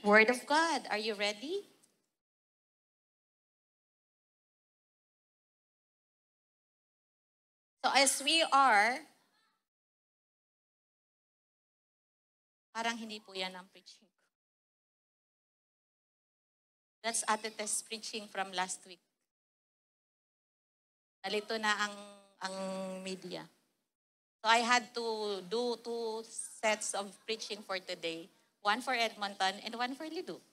Word of God. Are you ready? So as we are, parang hindi po yan ang preaching ko. That's Ate Tess preaching from last week. Nalito na ang media. So I had to do 2 sets of preaching for today. One for Edmonton and one for Lido.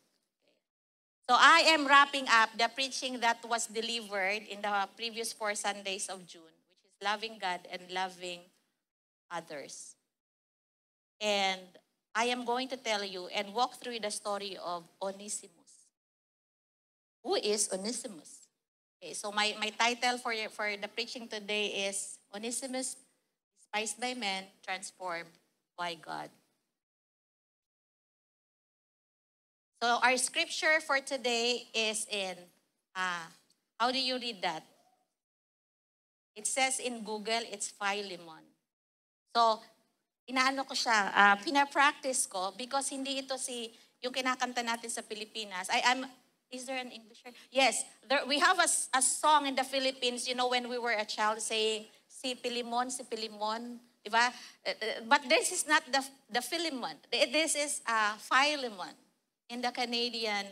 So I am wrapping up the preaching that was delivered in the previous 4 Sundays of June, which is loving God and loving others. And I am going to tell you and walk through the story of Onesimus. Who is Onesimus? Okay, so my title for the preaching today is Onesimus, despised by men, transformed by God. So our scripture for today is in, how do you read that? It says in Google, it's Philemon. So, inaano ko siya, pina-practice ko because hindi ito yung kinakanta natin sa Pilipinas. Is there an English? Yes, we have a song in the Philippines, when we were a child saying, si Pilimon, diba? But this is not the Philemon. This is Philemon. In the Canadian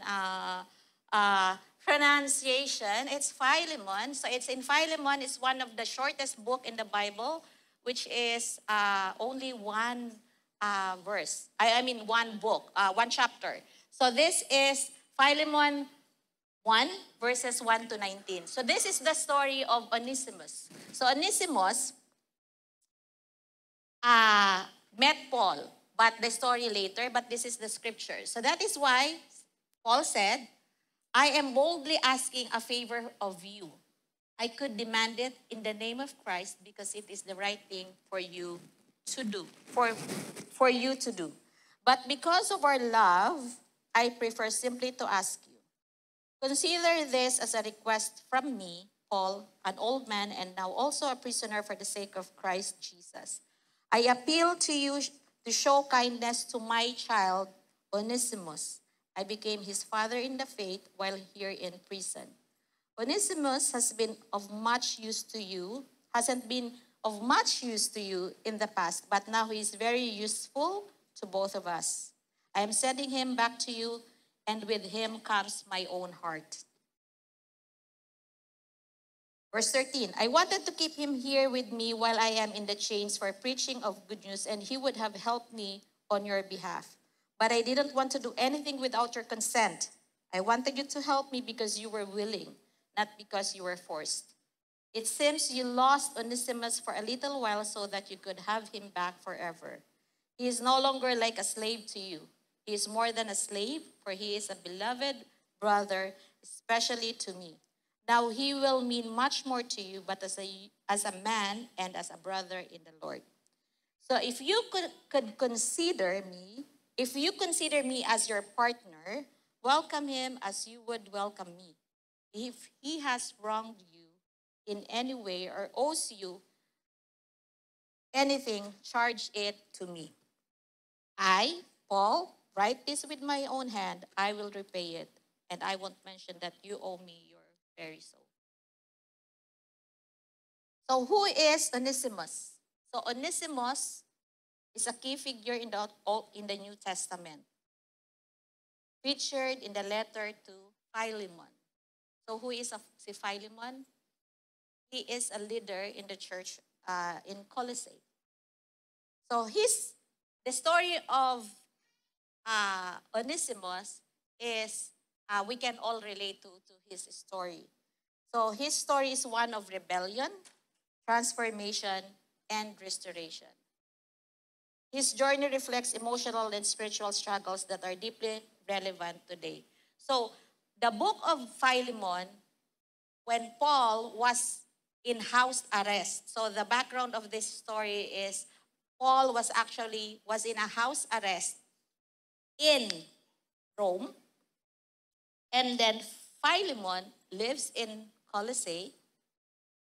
pronunciation, it's Philemon. So it's in Philemon. It's one of the shortest book in the Bible, which is only one verse. I mean one book, one chapter. So this is Philemon 1, verses 1 to 19. So this is the story of Onesimus. So Onesimus met Paul. But the story later, but this is the scripture. So that is why Paul said, I am boldly asking a favor of you. I could demand it in the name of Christ because it is the right thing for you to do, for you to do. But because of our love, I prefer simply to ask you. Consider this as a request from me, Paul, an old man and now also a prisoner for the sake of Christ Jesus. I appeal to you to show kindness to my child, Onesimus. I became his father in the faith while here in prison. Onesimus hasn't been of much use to you in the past, but now he is very useful to both of us. I am sending him back to you, and with him comes my own heart. Verse 13, I wanted to keep him here with me while I am in the chains for preaching of good news, and he would have helped me on your behalf. But I didn't want to do anything without your consent. I wanted you to help me because you were willing, not because you were forced. It seems you lost Onesimus for a little while so that you could have him back forever. He is no longer like a slave to you. He is more than a slave, for he is a beloved brother, especially to me. Now he will mean much more to you, but as a man and as a brother in the Lord. So if you could consider me, if you consider me as your partner, welcome him as you would welcome me. If he has wronged you in any way or owes you anything, charge it to me. I, Paul, write this with my own hand. I will repay it, and I won't mention that you owe me your very soul. So who is Onesimus? So Onesimus is a key figure in the New Testament, featured in the letter to Philemon. So who is si Philemon? He is a leader in the church in Colossae. So the story of Onesimus is, we can all relate to his story. So his story is one of rebellion, transformation, and restoration. His journey reflects emotional and spiritual struggles that are deeply relevant today. So the book of Philemon, when Paul was in house arrest. So the background of this story is Paul was in a house arrest in Rome. And then Philemon lives in Colossae.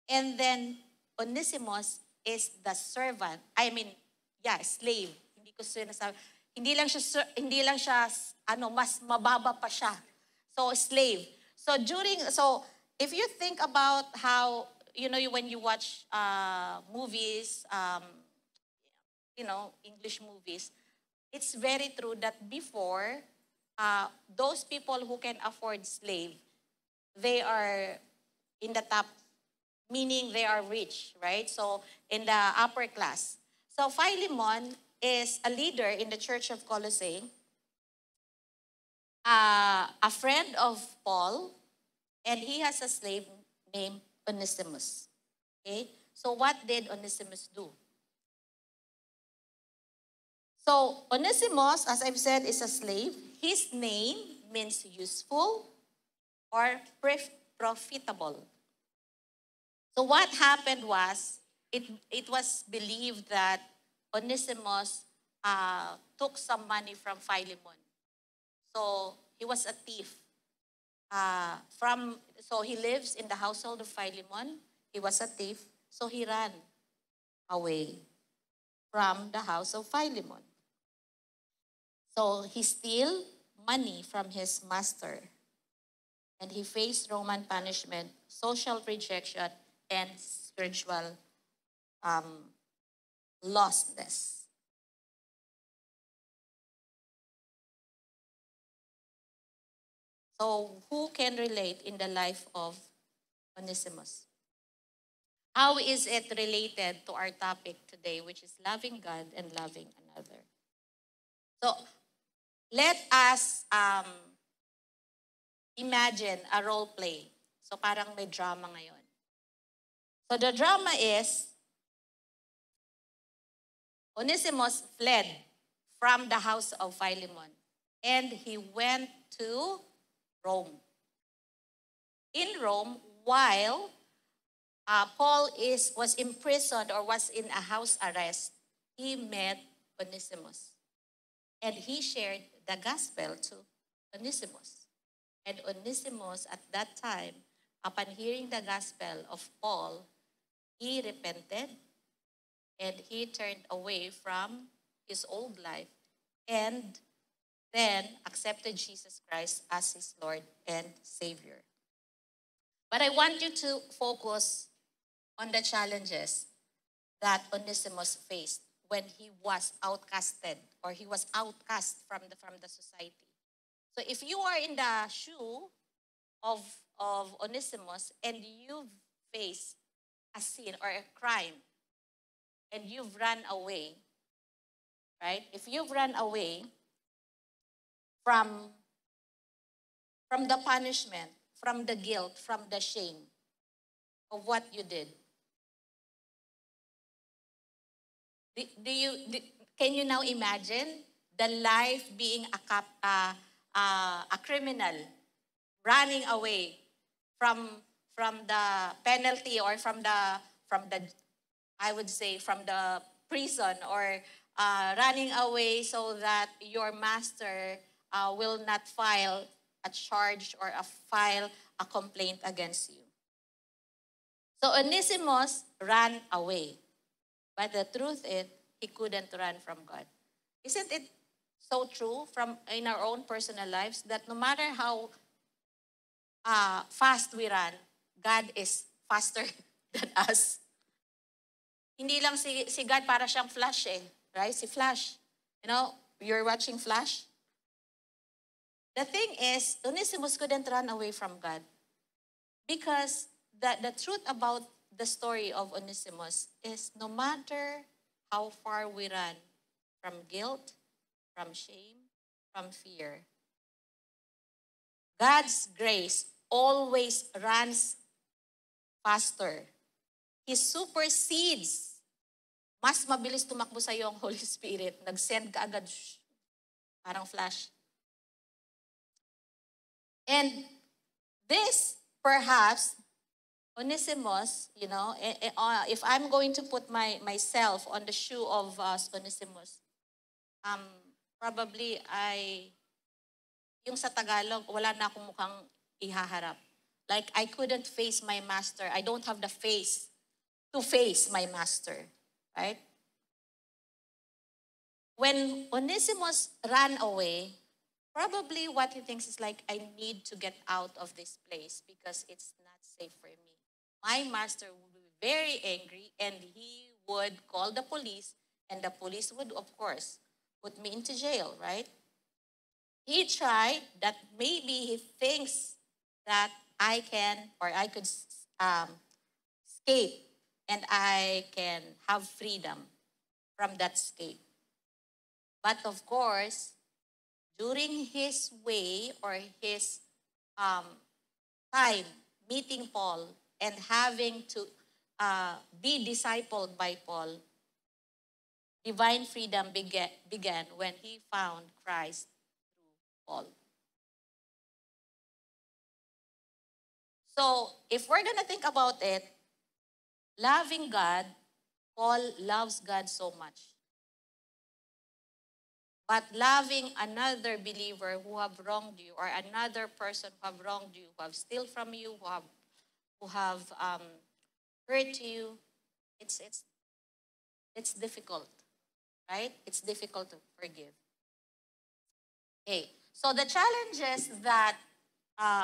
And then Onesimus is the servant. Slave. Hindi ko sinasabi. hindi lang siya mas mababa pa siya. So slave. So if you think about how when you watch movies, English movies, it's very true that before, those people who can afford slave, they are in the top, meaning they are rich, right? So in the upper class. So Philemon is a leader in the church of Colossae, a friend of Paul, and he has a slave named Onesimus. Okay? So what did Onesimus do? So Onesimus, as I've said, is a slave. His name means useful or profitable. So what happened was, it was believed that Onesimus took some money from Philemon. So he was a thief. So he lives in the household of Philemon. He was a thief, so he ran away from the house of Philemon. So he stole money from his master, and he faced Roman punishment, social rejection, and spiritual lostness. So who can relate in the life of Onesimus? How is it related to our topic today, which is loving God and loving another? So let us imagine a role play. So parang may drama ngayon. So the drama is, Onesimus fled from the house of Philemon, and he went to Rome. In Rome, while Paul was imprisoned or was in a house arrest, he met Onesimus. And he shared the gospel to Onesimus. And Onesimus at that time, upon hearing the gospel of Paul, he repented and he turned away from his old life and then accepted Jesus Christ as his Lord and Savior. But I want you to focus on the challenges that Onesimus faced when he was outcasted, or he was outcast from the society. So if you are in the shoe of Onesimus and you face a sin or a crime and you've run away, right? If you've run away from the punishment, from the guilt, from the shame of what you did, can you now imagine the life being a criminal, running away from the penalty, or from the I would say from the prison, or running away so that your master will not file a charge or file a complaint against you. So Onesimus ran away. But the truth is, he couldn't run from God. Isn't it so true in our own personal lives that no matter how fast we run, God is faster than us? Hindi lang si God para siyang Flash right? Si Flash. You're watching Flash. The thing is, Onesimus couldn't run away from God because the truth about the story of Onesimus is, no matter how far we run from guilt, from shame, from fear, God's grace always runs faster. He supersedes. Mas mabilis tumakbo sa iyo ang Holy Spirit. Nag-send ka agad, parang Flash. And this, perhaps, Onesimus, if I'm going to put myself on the shoe of Onesimus, probably yung sa Tagalog, wala na akong mukhang ihaharap. Like, I couldn't face my master. I don't have the face to face my master, right? when Onesimus ran away, probably what he thinks is like, I need to get out of this place because it's not safe for me. My master would be very angry and he would call the police, and the police would, of course, put me into jail, right? He tried that maybe he thinks that I can or I could um, escape and I can have freedom from that escape. But of course, during his way or his um, time meeting Paul and having to be discipled by Paul, divine freedom began when he found Christ through Paul. So if we're going to think about it, loving God, Paul loves God so much. But loving another believer who have wronged you, or another person who have wronged you, who have steal from you, who have hurt you, it's difficult, right? It's difficult to forgive. Okay, so the challenges that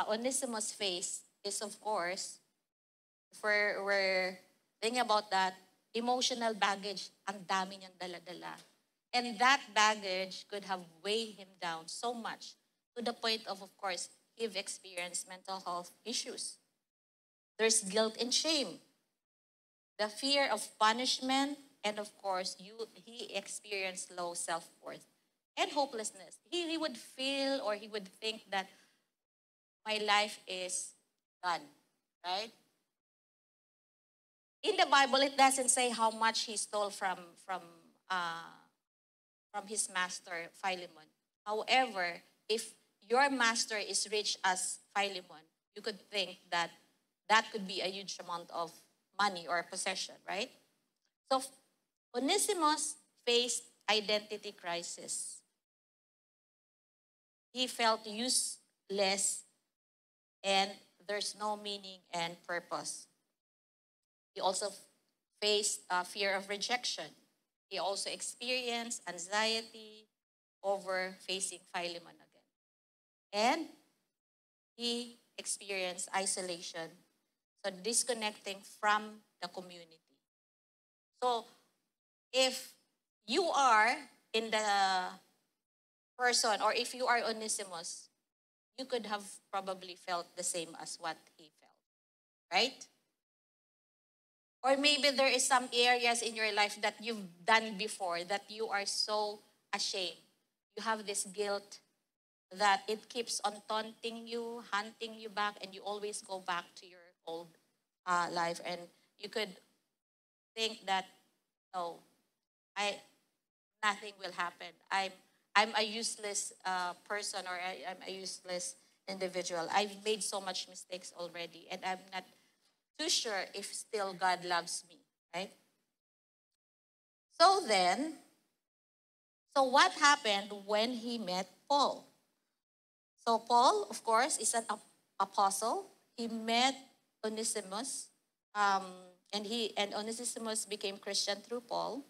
Onesimus faced is, of course, if we're thinking about that, emotional baggage, ang dami niyang dala-dala. And that baggage could have weighed him down so much to the point of course, he've experienced mental health issues. There's guilt and shame, the fear of punishment, and of course, he experienced low self-worth and hopelessness. He would feel or he would think that my life is done, right? In the Bible, it doesn't say how much he stole uh, from his master Philemon. However, if your master is rich as Philemon, you could think that that could be a huge amount of money or possession, right? So Onesimus faced identity crisis. He felt useless and there's no meaning and purpose. He also faced fear of rejection. He also experienced anxiety over facing Philemon again. And he experienced isolation, so disconnecting from the community. So if you are in the person, or if you are Onesimus, you could have probably felt the same as what he felt, right? Or maybe there is some areas in your life that you've done before that you are so ashamed. You have this guilt that it keeps on taunting you, hunting you back, and you always go back to your old life. And you could think that, no, I nothing will happen. I'm a useless person, or I'm a useless individual. I've made so much mistakes already, and I'm not too sure if still God loves me, right? So then, so what happened when he met Paul? So Paul, of course, is an apostle. He met Onesimus, um, and Onesimus became Christian through Paul.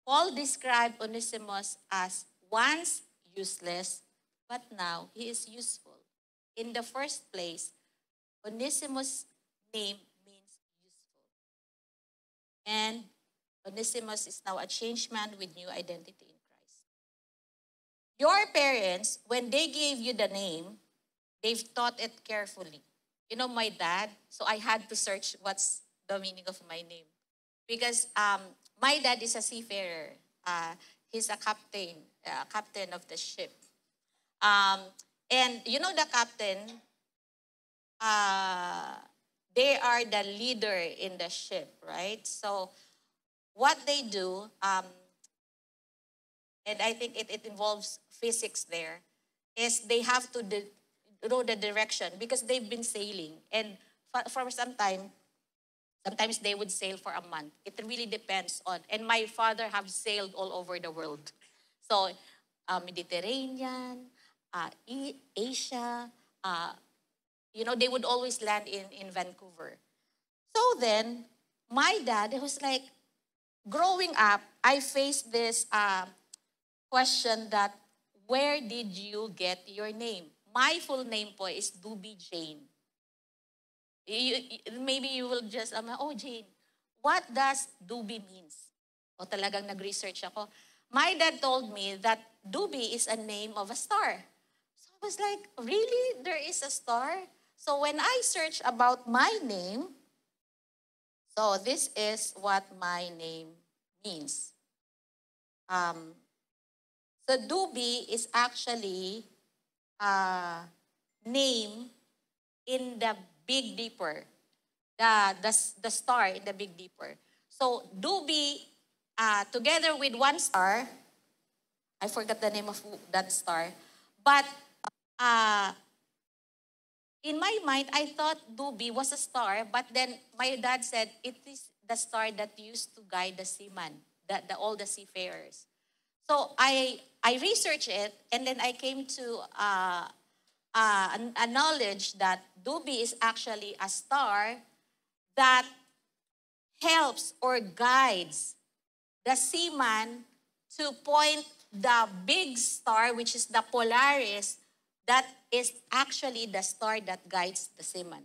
Paul described Onesimus as once useless, but now he is useful. In the first place, Onesimus' name means useful. And Onesimus is now a changed man with new identity in Christ. Your parents, when they gave you the name, they've taught it carefully. You know, my dad, so I had to search what's the meaning of my name. Because my dad is a seafarer. He's captain of the ship. Um, and you know the captain, uh, they are the leader in the ship, right? So what they do, and I think it involves physics there, is they have to know the direction because they've been sailing. And for some time, sometimes they would sail for a month. It really depends on. And my father have sailed all over the world. So Mediterranean, Asia, they would always land in Vancouver. So then, my dad, it was like, growing up, I faced this question that, where did you get your name? My full name po is Duby Jane. Maybe you will just, oh Jane, what does Duby means? O talagang nag-research ako. My dad told me that Duby is a name of a star. So I was like, really? There is a star? So when I search about my name, so this is what my name means. So Duby is actually a name in the Big Dipper, the star in the Big Dipper. So Duby, together with one star, I forgot the name of that star, but in my mind, I thought Duby was a star, but then my dad said it is the star that used to guide the seaman, all the seafarers. So I researched it, and then I came to a knowledge that Duby is actually a star that helps or guides the seaman to point the big star, which is the Polaris, that is actually the star that guides the seaman.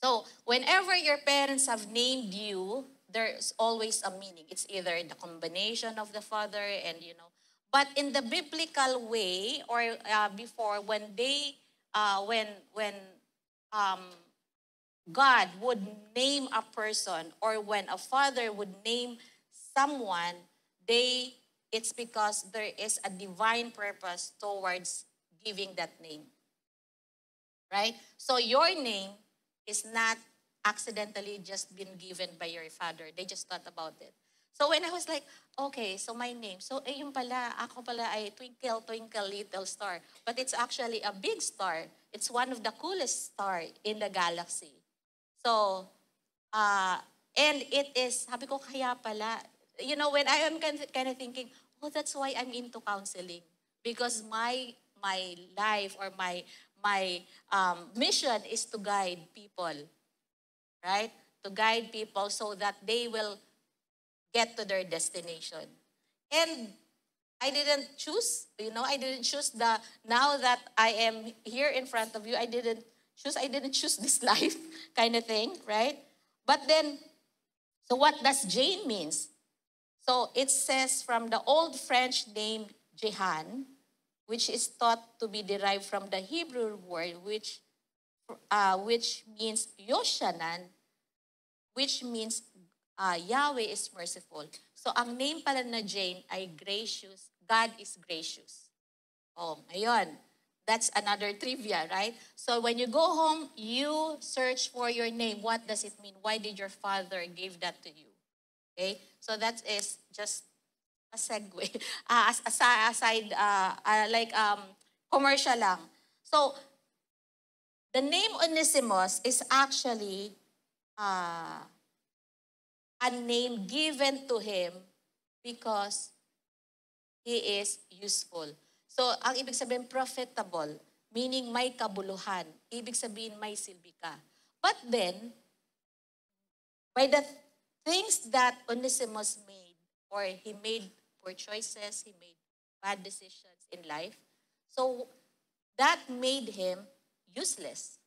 So whenever your parents have named you, there's always a meaning. It's either the combination of the father and, but in the biblical way, or before, when God would name a person, or when a father would name someone, it's because there is a divine purpose towards giving that name. Right? So your name is not accidentally just been given by your father. They just thought about it. So when I was like, okay, so my name, so yung pala, ako pala ay Twinkle, Twinkle, Little Star. But it's actually a big star. It's one of the coolest star in the galaxy. So, and it is, sabi ko, kaya pala, when I am kind of thinking, oh, that's why I'm into counseling. Because my life, or my mission is to guide people, right? To guide people so that they will get to their destination. And I didn't choose, I didn't choose now that I am here in front of you, I didn't choose this life kind of thing, right? But then, so what does Jane means? So it says from the old French name Jehan, which is thought to be derived from the Hebrew word, which means Yoshanan, which means Yahweh is merciful. So ang name pala na Jane ay gracious. God is gracious. Oh, ngayon, that's another trivia, right? So when you go home, you search for your name. What does it mean? Why did your father give that to you? Okay? So that is just a segue. Aside, like commercial lang. So, the name Onesimus is actually a name given to him because he is useful. So, ang ibig sabihin, profitable, meaning may kabuluhan. Ibig sabihin, may silbi ka. But then, by the things that Onesimus made, or he made poor choices, he made bad decisions in life, so that made him useless.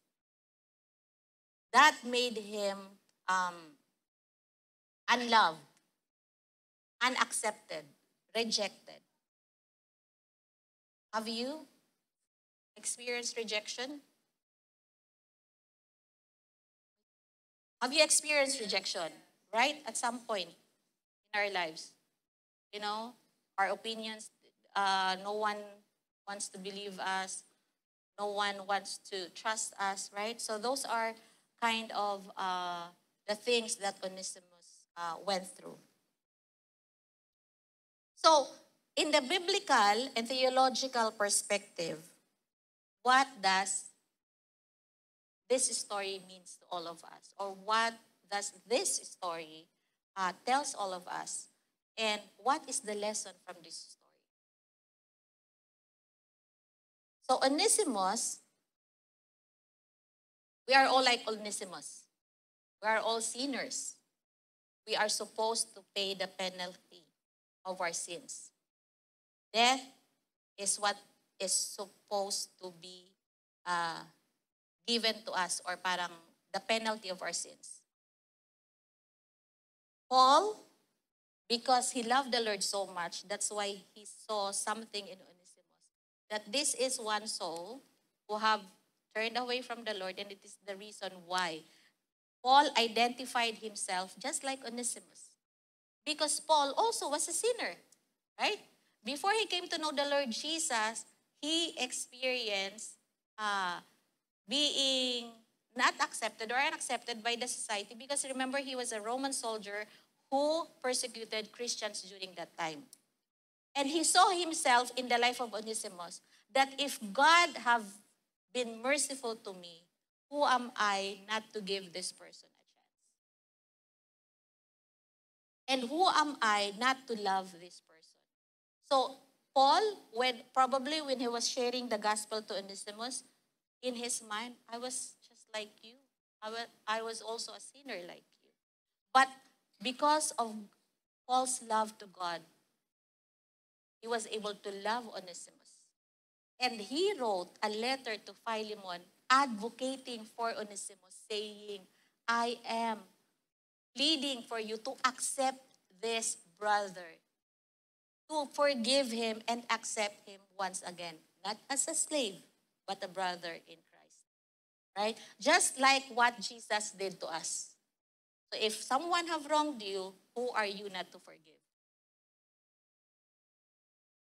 That made him unloved, unaccepted, rejected. Have you experienced rejection? Have you experienced rejection, right? At some point in our lives. Our opinions, no one wants to believe us. No one wants to trust us, right? So those are kind of the things that Onesimus went through. So, in the biblical and theological perspective, what does this story means to all of us? Or what does this story tells all of us? And what is the lesson from this story? So Onesimus, we are all like Onesimus. We are all sinners. We are supposed to pay the penalty of our sins. Death is what is supposed to be uh, given to us, or parang the penalty of our sins. Paul, because he loved the Lord so much, that's why he saw something in Onesimus, that this is one soul who have turned away from the Lord, and it is the reason why Paul identified himself just like Onesimus. Because Paul also was a sinner, right? Before he came to know the Lord Jesus, he experienced being not accepted or unaccepted by the society, because remember, he was a Roman soldier who persecuted Christians during that time. And he saw himself in the life of Onesimus that if God have been merciful to me, who am I not to give this person a chance? And who am I not to love this person? So Paul, when he was sharing the gospel to Onesimus, in his mind, I was just like you. I was also a sinner like you. But because of Paul's love to God, he was able to love Onesimus. And he wrote a letter to Philemon advocating for Onesimus, saying, I am pleading for you to accept this brother, to forgive him and accept him once again, not as a slave, but a brother in Christ. Right? Just like what Jesus did to us. So if someone have wronged you, who are you not to forgive?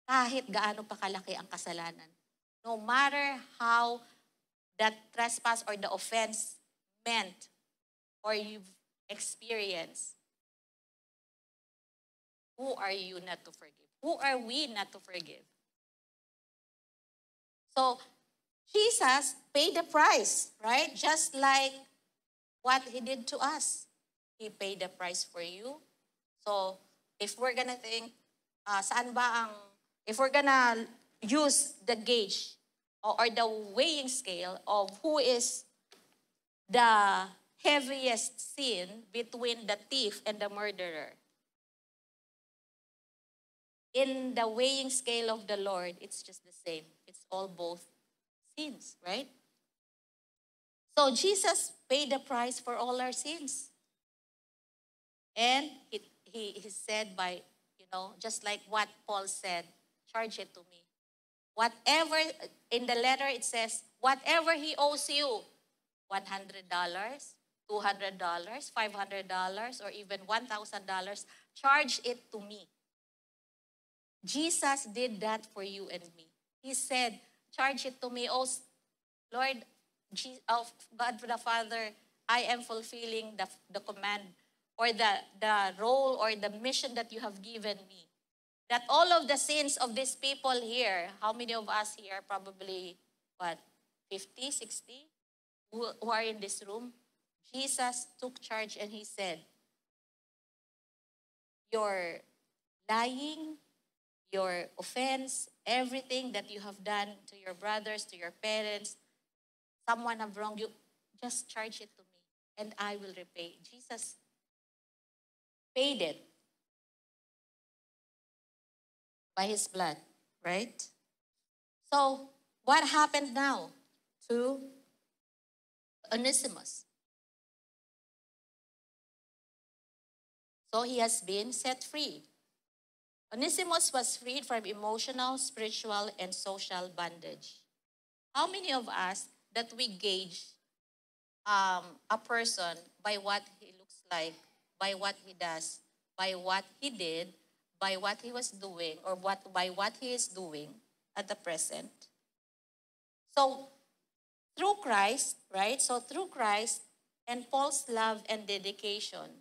Kahit gaano pa kalaki ang kasalanan. No matter how that trespass or the offense meant or you've experienced, who are you not to forgive? Who are we not to forgive? So, Jesus paid the price, right? Just like what he did to us. He paid the price for you. So, if we're gonna think, saan ba ang, if we're gonna use the gauge or the weighing scale of who is the heaviest sin between the thief and the murderer, in the weighing scale of the Lord, it's just the same. It's all both sins, right? So Jesus paid the price for all our sins. And he said by, just like what Paul said, charge it to me. Whatever, in the letter it says, whatever he owes you, $100, $200, $500, or even $1,000, charge it to me. Jesus did that for you and me. He said, charge it to me. Oh, Lord, God the Father, I am fulfilling the command or the role or the mission that you have given me. That all of the sins of these people here, how many of us here, probably, 50, 60, who are in this room, Jesus took charge and he said, your lying, your offense, everything that you have done to your brothers, to your parents, someone have wronged you, just charge it to me and I will repay. Jesus paid it by his blood, right? So, what happened now to Onesimus? So, he has been set free. Onesimus was freed from emotional, spiritual, and social bondage. How many of us that we gauge a person by what he looks like, by what he does, by what he did, by what he was doing, or by what he is doing at the present? So, through Christ, right? So, through Christ and Paul's love and dedication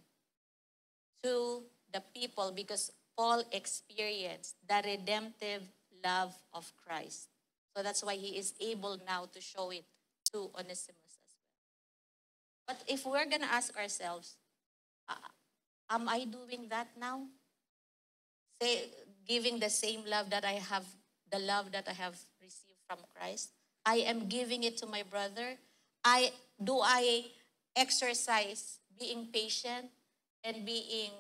to the people, because Paul experienced the redemptive love of Christ. So that's why he is able now to show it to Onesimus as well. But if we're going to ask ourselves, am I doing that now? Giving the same love that I have, the love that I have received from Christ. I am giving it to my brother. Do I exercise being patient and being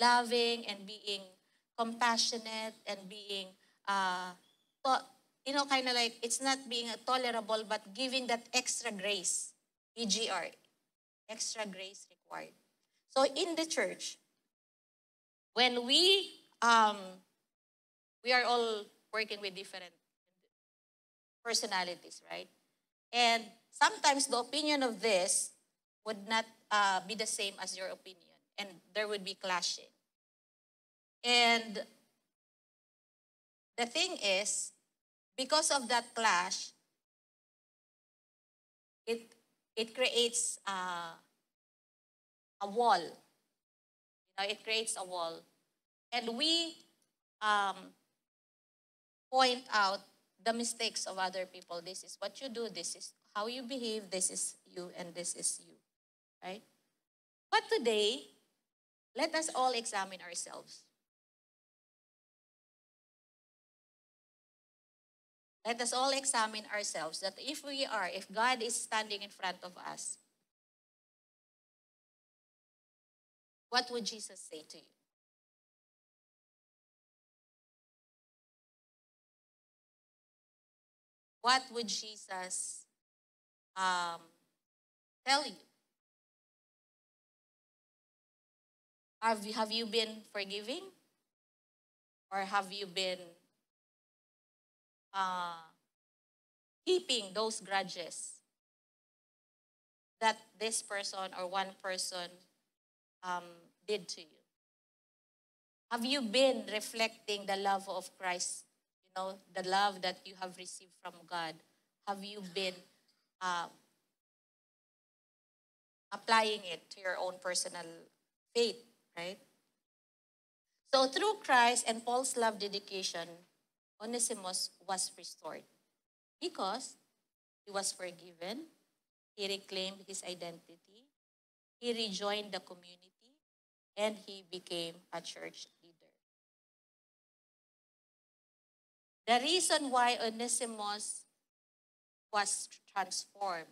loving and being compassionate and being, to, kind of like, it's not being tolerable, but giving that extra grace, EGR, extra grace required. So in the church, when we are all working with different personalities, right? And sometimes the opinion of this would not be the same as your opinion, and there would be clashing. And the thing is, because of that clash, it it creates a wall. It creates a wall, and we um, point out the mistakes of other people. This is what you do. This is how you behave. This is you, and this is you, right? But today, let us all examine ourselves. Let us all examine ourselves that if God is standing in front of us, what would Jesus say to you? What would Jesus um, tell you? Have you been forgiving? Or have you been uh, keeping those grudges that this person or one person um, did to you? Have you been reflecting the love of Christ? The love that you have received from God. Have you been uh, applying it to your own personal faith, right? So through Christ and Paul's love dedication, Onesimus was restored because he was forgiven, he reclaimed his identity, he rejoined the community, and he became a church leader. The reason why Onesimus was transformed,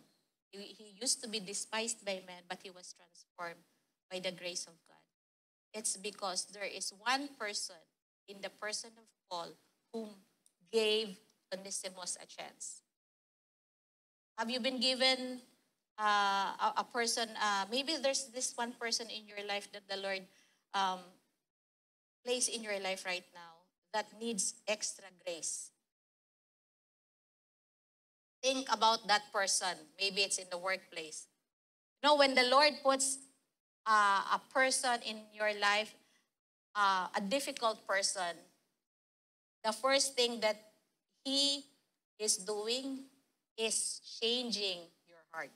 he used to be despised by men, but he was transformed by the grace of God. It's because there is one person in the person of Paul whom gave Onesimus a chance. Have you been given a person, maybe there's this one person in your life that the Lord um, placed in your life right now that needs extra grace. Think about that person. Maybe it's in the workplace. When the Lord puts a person in your life, a difficult person, the first thing that He is doing is changing your heart.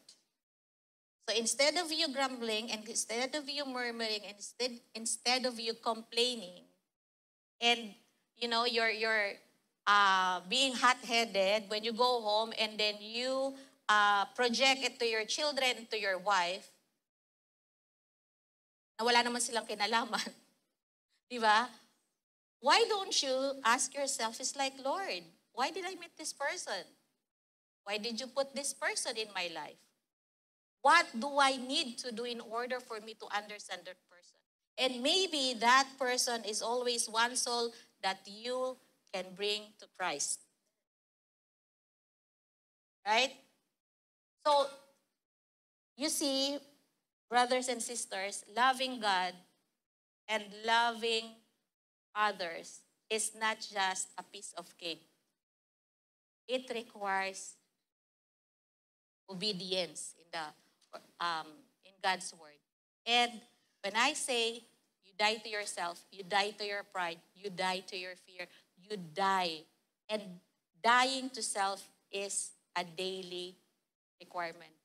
So instead of you grumbling and instead of you murmuring and instead of you complaining and you're being hot-headed when you go home and then you project it to your children, to your wife, na wala naman silang kinalaman. Di ba? Why don't you ask yourself, it's like, Lord, why did I meet this person? Why did you put this person in my life? What do I need to do in order for me to understand that person? And maybe that person is always one soul that you can bring to Christ. Right? So, you see, brothers and sisters, loving God and loving others is not just a piece of cake. It requires obedience in God's word. And when I say you die to yourself, you die to your pride, you die to your fear, you die. And dying to self is a daily requirement.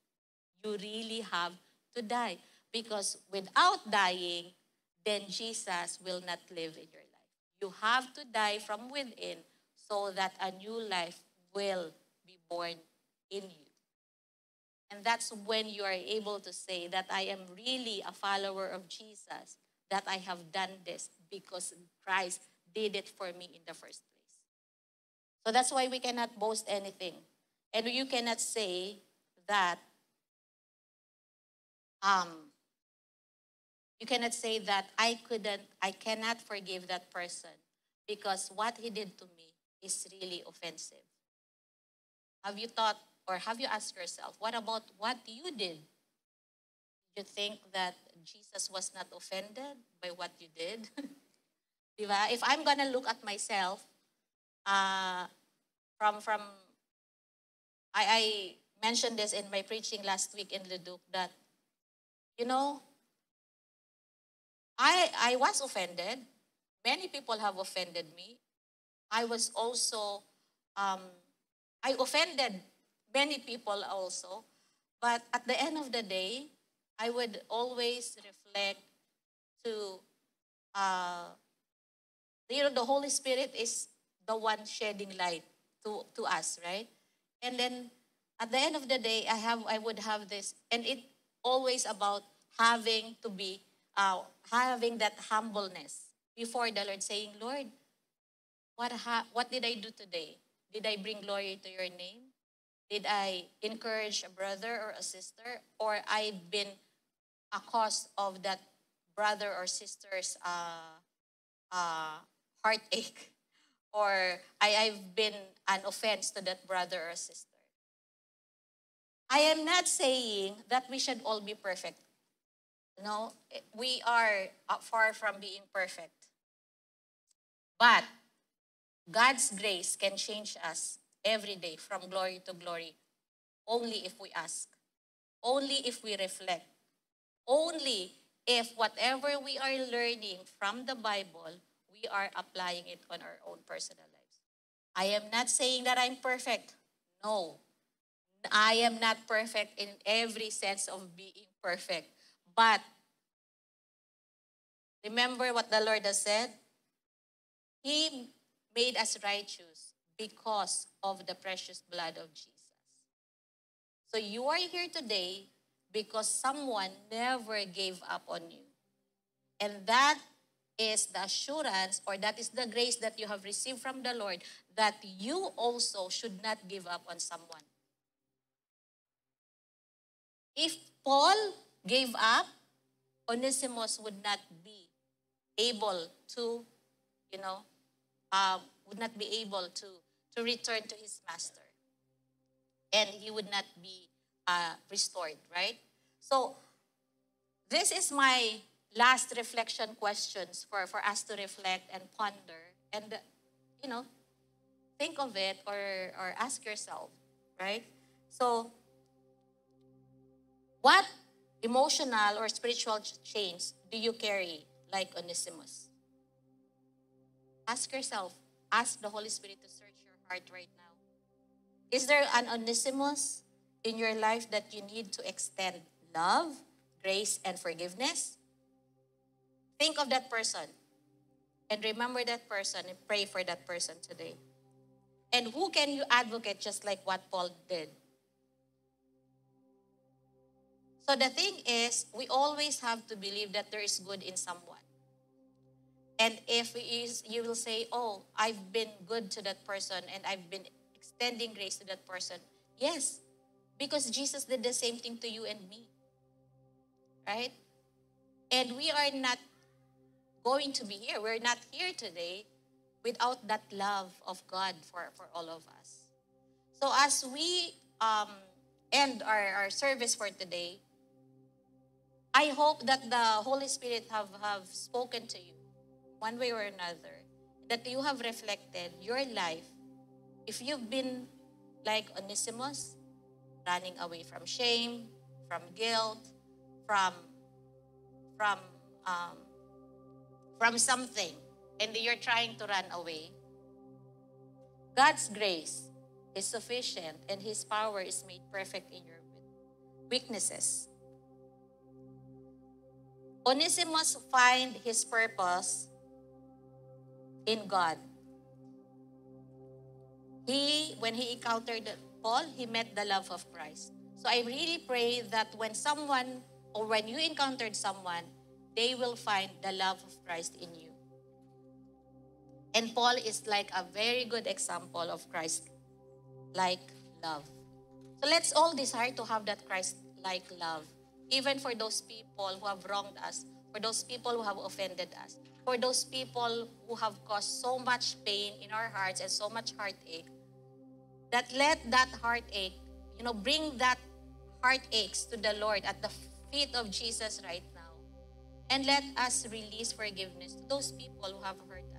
You really have to die. Because without dying, then Jesus will not live in your life. You have to die from within so that a new life will be born in you. And that's when you are able to say that I am really a follower of Jesus, that I have done this because Christ did it for me in the first place. So that's why we cannot boast anything. And you cannot say that You cannot say that I cannot forgive that person because what he did to me is really offensive. Have you thought or have you asked yourself, what about what you did? You think that Jesus was not offended by what you did? Diba? If I'm gonna look at myself, uh, from I mentioned this in my preaching last week in Leduc that, you know, I was offended. Many people have offended me. I was also, um, I offended many people also. But at the end of the day, I would always reflect to, uh, the Holy Spirit is the one shedding light to us, right? And then at the end of the day, I would have this, and it always about having to be, having that humbleness before the Lord, saying, Lord, what did I do today? Did I bring glory to your name? Did I encourage a brother or a sister? Or I've been a cause of that brother or sister's uh, heartache? Or I've been an offense to that brother or sister? I am not saying that we should all be perfect. No, we are far from being perfect. But God's grace can change us every day from glory to glory only if we ask, only if we reflect, only if whatever we are learning from the Bible, we are applying it on our own personal lives. I am not saying that I'm perfect. No, I am not perfect in every sense of being perfect. But remember what the Lord has said? He made us righteous because of the precious blood of Jesus. So you are here today because someone never gave up on you. And that is the assurance, or that is the grace that you have received from the Lord, that you also should not give up on someone. If Paul gave up, Onesimus would not be able to, you know, would not be able to return to his master. And he would not be restored, right? So this is my last reflection questions for us to reflect and ponder and, you know, think of it, or ask yourself, right? So what emotional or spiritual chains do you carry like Onesimus? Ask yourself. Ask the Holy Spirit to search your heart right now. Is there an Onesimus in your life that you need to extend love, grace, and forgiveness? Think of that person and remember that person and pray for that person today. And who can you advocate just like what Paul did? So the thing is, we always have to believe that there is good in someone. And if you will say, oh, I've been good to that person and I've been extending grace to that person. Yes, because Jesus did the same thing to you and me. Right? And we are not going to be here. We're not here today without that love of God for all of us. So as we end our service for today, I hope that the Holy Spirit have spoken to you one way or another, that you have reflected your life. If you've been like Onesimus, running away from shame, from guilt, from from um, from something, and you're trying to run away, God's grace is sufficient and His power is made perfect in your weaknesses. Onesimus find his purpose in God. When he encountered Paul, he met the love of Christ. So I really pray that when someone, or when you encountered someone, they will find the love of Christ in you. And Paul is like a very good example of Christ-like love. So let's all desire to have that Christ-like love, even for those people who have wronged us, for those people who have offended us, for those people who have caused so much pain in our hearts and so much heartache, that let that heartache, bring that heartaches to the Lord at the feet of Jesus right now. And let us release forgiveness to those people who have hurt us.